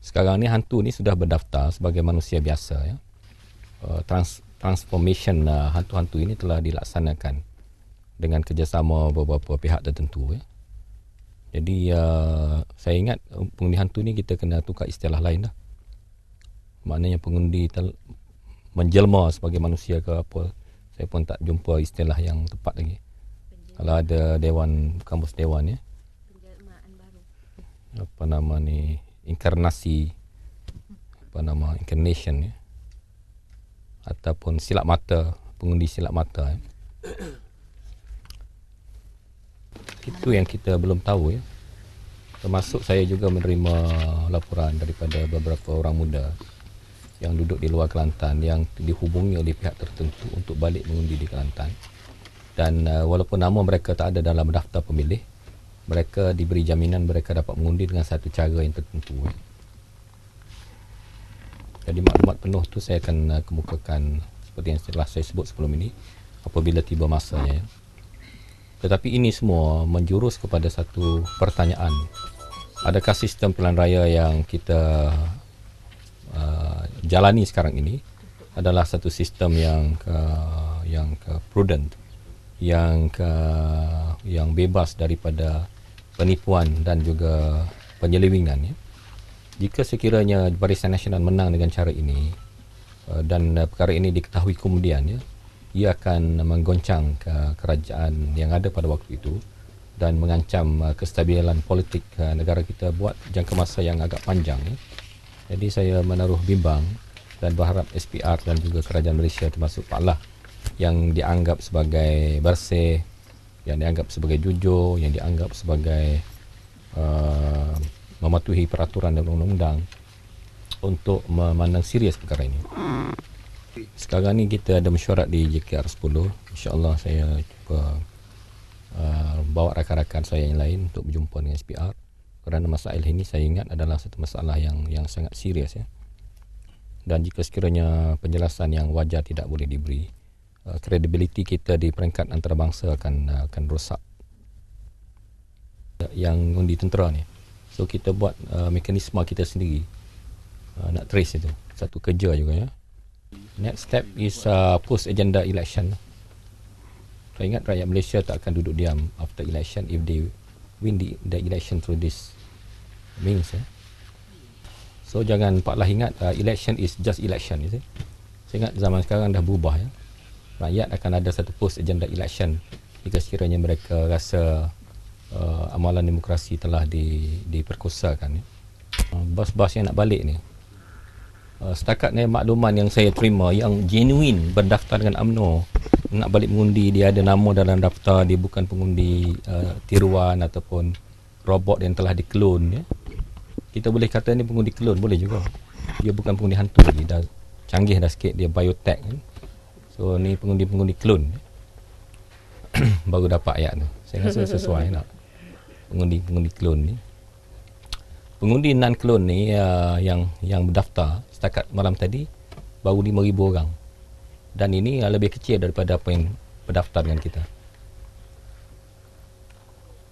Sekarang ni hantu ni sudah berdaftar sebagai manusia biasa ya. Transformation hantu-hantu ini telah dilaksanakan dengan kerjasama beberapa pihak tertentu ya. Jadi saya ingat pengundi hantu ni kita kena tukar istilah lain lah. Maknanya pengundi menjelma sebagai manusia ke apa. Saya pun tak jumpa istilah yang tepat lagi. Kalau ada dewan, kamus dewan ya. Penjelmaan baru. Apa nama ni, inkarnasi, apa nama, incarnation ya. Ataupun silap mata, pengundi silap mata ya. Itu yang kita belum tahu ya. Termasuk saya juga menerima laporan daripada beberapa orang muda yang duduk di luar Kelantan yang dihubungi oleh pihak tertentu untuk balik mengundi di Kelantan. Dan walaupun nama mereka tak ada dalam daftar pemilih, mereka diberi jaminan mereka dapat mengundi dengan satu cara yang tertentu. Jadi maklumat penuh tu saya akan kemukakan seperti yang telah saya sebut sebelum ini apabila tiba masanya. Tetapi ini semua menjurus kepada satu pertanyaan. Adakah sistem pilihan raya yang kita jalani sekarang ini adalah satu sistem yang prudent, yang bebas daripada penipuan dan juga penyelewengan ya. Jika sekiranya Barisan Nasional menang dengan cara ini dan perkara ini diketahui kemudian ya, ia akan menggoncang kerajaan yang ada pada waktu itu dan mengancam kestabilan politik negara kita buat jangka masa yang agak panjang ya. Jadi saya menaruh bimbang dan berharap SPR dan juga kerajaan Malaysia termasuk Pak Lah yang dianggap sebagai bersih, yang dianggap sebagai jujur, yang dianggap sebagai mematuhi peraturan dan undang-undang untuk memandang serius perkara ini. Sekarang ni kita ada mesyuarat di JKR 10. InsyaAllah saya cuba bawa rakan-rakan saya yang lain untuk berjumpa dengan SPR. Kerana masalah ini saya ingat adalah satu masalah yang sangat serius ya. Dan jika sekiranya penjelasan yang wajar tidak boleh diberi, kredibiliti kita di peringkat antarabangsa akan rosak. Yang undi tentera ni. So kita buat mekanisme kita sendiri. Nak trace itu. Satu kerja juga ya. Next step is post agenda election. Saya ingat rakyat Malaysia tak akan duduk diam after election if they win the election through this means ya. So jangan Pak Lah ingat election is just election you see. Saya ingat zaman sekarang dah berubah ya. Rakyat akan ada satu post agenda election jika sekiranya mereka rasa amalan demokrasi telah diperkosakan ya. Bas-bas yang nak balik ni, setakat ni makluman yang saya terima yang genuine berdaftar dengan UMNO nak balik mengundi, dia ada nama dalam daftar, dia bukan pengundi tiruan ataupun robot yang telah diklon ya. Kita boleh kata ni pengundi klon, boleh juga. Dia bukan pengundi hantu lagi, dah canggih dah sikit, dia biotech kan. So ni pengundi klon. Baru dapat ayat tu. Saya rasa sesuai nak pengundi klon ni. Pengundi non klon ni yang berdaftar setakat malam tadi baru 5,000 orang. Dan ini lebih kecil daripada apa yang berdaftar dengan kita.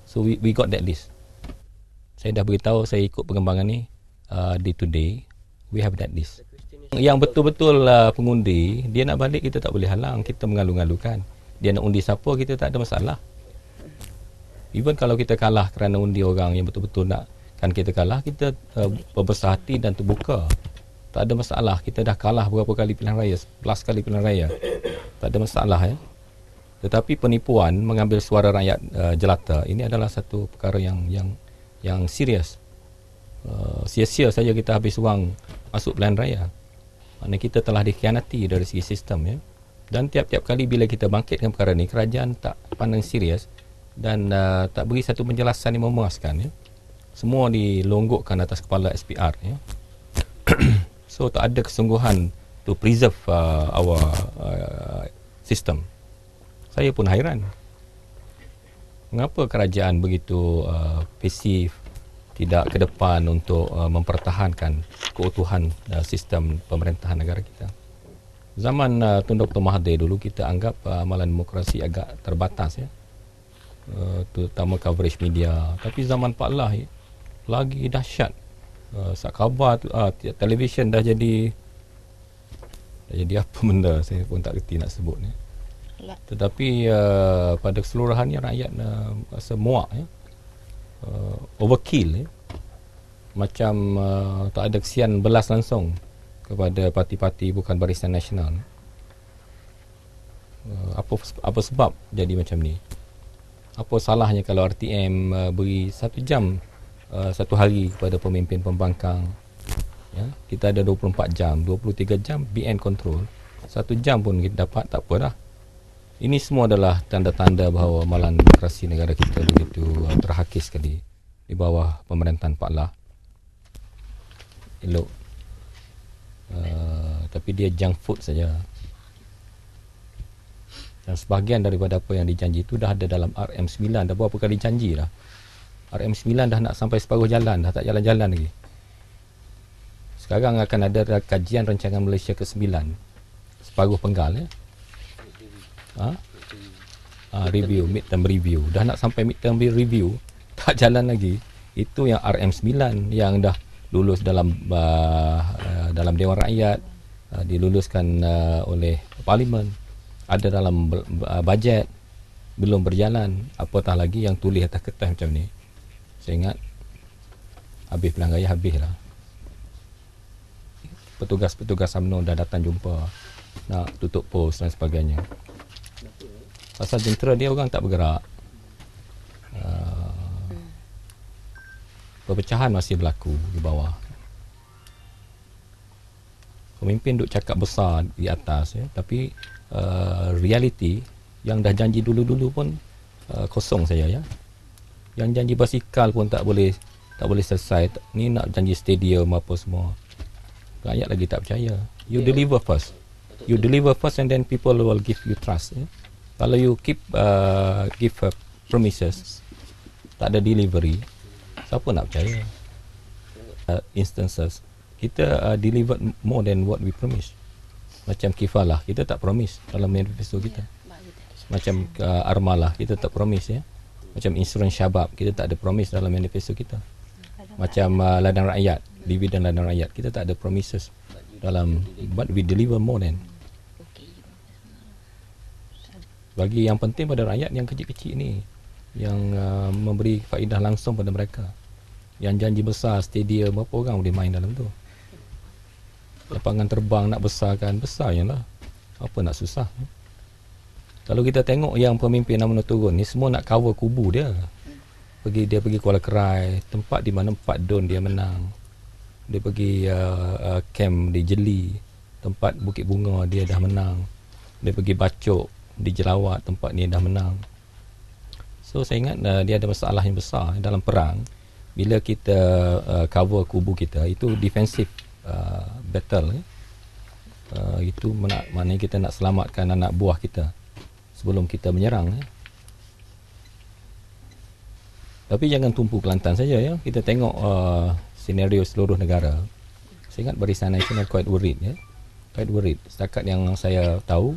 So we got that list. Saya dah beritahu saya ikut perkembangan ni day to day. We have that list. Yang betul-betul pengundi, dia nak balik kita tak boleh halang. Kita mengalu-ngalukan. Dia nak undi siapa, kita tak ada masalah. Even kalau kita kalah kerana undi orang yang betul-betul nak kan kita kalah, kita berbesar hati dan terbuka. Tak ada masalah. Kita dah kalah berapa kali pilihan raya, 11 kali pilihan raya. Tak ada masalah ya. Tetapi penipuan mengambil suara rakyat jelata ini adalah satu perkara yang serius. Sia-sia saja kita habis wang masuk pilihan raya. Maknanya kita telah dikhianati dari segi sistem ya. Dan tiap-tiap kali bila kita bangkitkan perkara ni, kerajaan tak pandang serius dan tak beri satu penjelasan yang memuaskan ya. Semua dilonggokkan atas kepala SPR ya. So tak ada kesungguhan to preserve our system. Saya pun hairan. Mengapa kerajaan begitu pasif, tidak ke depan untuk mempertahankan keutuhan sistem pemerintahan negara kita. Zaman Tun Dr. Mahathir dulu kita anggap amalan demokrasi agak terbatas ya. Terutama coverage media. Tapi zaman Pak Lah lagi dahsyat. Sat khabar televisyen dah jadi apa benda, saya pun tak kerti nak sebut ni. Tetapi pada keseluruhannya rakyat rasa muak ya. Overkill ya. Macam tak ada kesian belas langsung kepada parti-parti bukan Barisan Nasional. Apa sebab jadi macam ni? Apa salahnya kalau RTM beri 1 jam satu hari kepada pemimpin pembangkang ya? Kita ada 24 jam, 23 jam BN control, 1 jam pun kita dapat, tak apa dah. Ini semua adalah tanda-tanda bahawa amalan demokrasi negara kita begitu terhakis sekali di bawah pemerintahan Pak Lah. Elok, tapi dia junk food saja. Dan sebahagian daripada apa yang dijanji itu dah ada dalam RM9. Dah berapa kali janji dah. RM9 dah nak sampai separuh jalan, dah tak jalan-jalan lagi. Sekarang akan ada kajian rancangan Malaysia ke-9, separuh penggal ya. Review, midterm review. Dah nak sampai midterm review, tak jalan lagi. Itu yang RM9 yang dah lulus dalam Dewan Rakyat, diluluskan oleh Parlimen, ada dalam bajet, belum berjalan. Apatah lagi yang tulis atas kertas macam ni. Saya ingat habis pilihan raya, habis lah. Petugas UMNO dah datang jumpa nak tutup pos dan sebagainya. Pasal jentera dia orang tak bergerak. Perpecahan masih berlaku di bawah. Pemimpin duk cakap besar di atas ya, tapi realiti yang dah janji dulu-dulu pun kosong saja ya. Yang janji basikal pun tak boleh selesai. Ni nak janji stadium apa semua. Rakyat lagi tak percaya. You deliver first. You deliver first and then people will give you trust ya. Kalau you keep give promises, tak ada delivery, siapa nak percaya? Instances kita delivered more than what we promised. Macam Kifalah, kita tak promise dalam manifesto kita. Macam Armalah, kita tak promise ya. Macam insurans Syabab, kita tak ada promise dalam manifesto kita. Macam ladang rakyat, dividen ladang rakyat, kita tak ada promises dalam, but we deliver more than. Bagi yang penting pada rakyat yang kecil-kecil ni, yang memberi faedah langsung pada mereka. Yang janji besar stadium, berapa orang boleh main dalam tu? Lapangan terbang nak besarkan, besar je lah. Apa nak susah? Kalau kita tengok yang pemimpin UMNO turun ni, semua nak cover kubu dia. Dia pergi Kuala Kerai, tempat di mana Pak Don dia menang. Dia pergi camp di Jeli, tempat Bukit Bunga dia dah menang. Dia pergi Bacok di Jelawat, tempat ni dah menang. So saya ingat dia ada masalah yang besar dalam perang. Bila kita cover kubu kita, itu defensive battle itu maknanya kita nak selamatkan anak buah kita sebelum kita menyerang ya. Tapi jangan tumpu Kelantan saja ya. Kita tengok senario seluruh negara. Saya ingat Barisan Nasional quite worried ya. Quite worried. Setakat yang saya tahu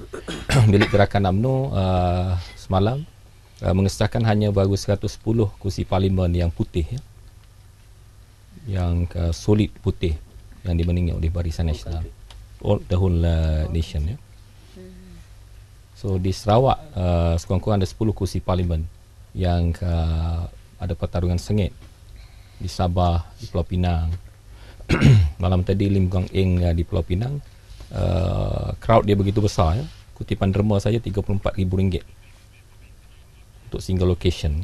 bilik gerakan UMNO semalam mengesahkan hanya baru 110 kursi parlimen yang putih ya. Yang solid putih yang dimenangi oleh Barisan Nasional, the whole nation ya. So di Sarawak sekurang-kurang ada 10 kursi parlimen yang ada pertarungan sengit. Di Sabah, di Pulau Pinang. Malam tadi Lim Guang Eng di Pulau Pinang, crowd dia begitu besar ya. Kutipan derma saja RM34,000 untuk single location.